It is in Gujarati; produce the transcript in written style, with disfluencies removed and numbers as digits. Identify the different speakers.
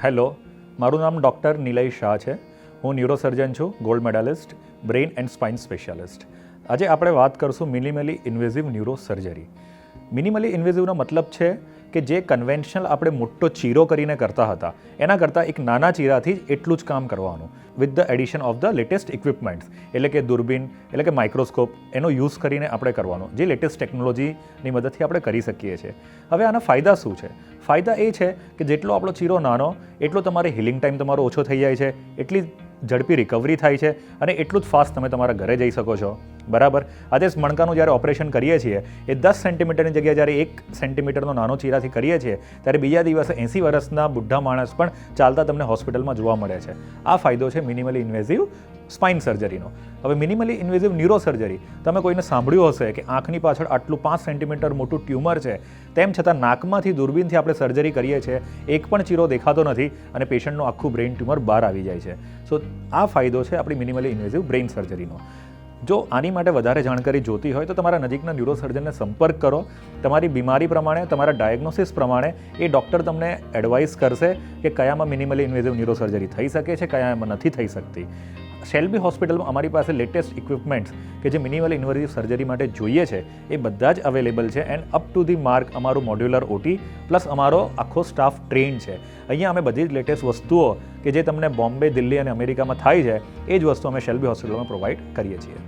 Speaker 1: હેલો, મારું નામ ડૉક્ટર નિલય શાહ છે. હું ન્યુરોસર્જન છું, gold medallist, brain and spine specialist. આજે આપણે વાત કરશું મિનિમલી ઇન્વેઝિવ ન્યુરોસર્જરી. મિનિમલી ઇન્વેઝિવનો મતલબ છે કે જે કન્વેન્શનલ આપણે મોટો ચીરો કરીને કરતા હતા એના કરતાં એક નાના ચીરાથી જ એટલું જ કામ કરવાનું with the addition of the latest equipments, એટલે કે દૂરબીન, એટલે કે માઇક્રોસ્કોપ, એનો યુઝ કરીને આપણે કરવાનું, જે લેટેસ્ટ ટેકનોલોજીની મદદથી આપણે કરી શકીએ છીએ. હવે આના ફાયદા શું છે? ફાયદા એ છે કે જેટલો આપણો ચીરો નાનો એટલો તમારે હિલિંગ ટાઈમ તમારો ઓછો થઈ જાય છે, એટલી ઝડપી રિકવરી થાય છે અને એટલું જ ફાસ્ટ તમે તમારા ઘરે જઈ શકો છો. બરાબર. આજે મણકાનું જ્યારે ઓપરેશન કરીએ છીએ એ 10 સેન્ટીમીટરની જગ્યાએ જ્યારે 1 સેન્ટીમીટરનો નાનો ચીરાથી કરીએ છીએ ત્યારે બીજા દિવસે 80 વર્ષના બુઢા માણસ પણ ચાલતા તમને હોસ્પિટલમાં જોવા મળે છે. આ ફાયદો છે મિનિમલી ઇન્વેઝિવ સ્પાઇન સર્જરીનો. હવે મિનિમલી ઇન્વેઝિવ ન્યુરોસર્જરી, તમે કોઈને સાંભળ્યું હશે કે આંખની પાછળ આટલું 5 સેન્ટીમીટર મોટું ટ્યુમર છે, તેમ છતાં નાકમાંથી દૂરબીનથી આપણે સર્જરી કરીએ છીએ, એક પણ ચીરો દેખાતો નથી અને પેશન્ટનું આખું બ્રેઇન ટ્યુમર બહાર આવી જાય છે. સો આ ફાયદો છે આપણી મિનિમલી ઇન્વેઝિવ બ્રેઇન સર્જરીનો. જો આની માટે વધારે જાણકારી જોતી હોય તો તમારા નજીકના ન્યુરોસર્જનને સંપર્ક કરો. તમારી બીમારી પ્રમાણે, તમારા ડાયગ્નોસિસ પ્રમાણે એ ડૉક્ટર તમને એડવાઇસ કરશે કે કયામાં મિનિમલી ઇન્વેઝિવ ન્યુરોસર્જરી થઈ શકે છે, કયામાં નથી થઈ શકતી. શેલ્બી હોસ્પિટલમાં અમારી પાસે લેટેસ્ટ ઇક્વિપમેન્ટ્સ કે જે મિનિમલી ઇન્વેઝિવ સર્જરી માટે જોઈએ છે એ બધા જ અવેલેબલ છે end up to the mark અમારું મોડ્યુલર ઓટી પ્લસ અમારો આખો સ્ટાફ ટ્રેન્ડ છે. અહીંયા અમે બધી જ લેટેસ્ટ વસ્તુઓ કે જે તમને બોમ્બે, દિલ્હી અને અમેરિકામાં થાય છે એ જ વસ્તુ અમે શેલ્બી હોસ્પિટલમાં પ્રોવાઈડ કરીએ છીએ.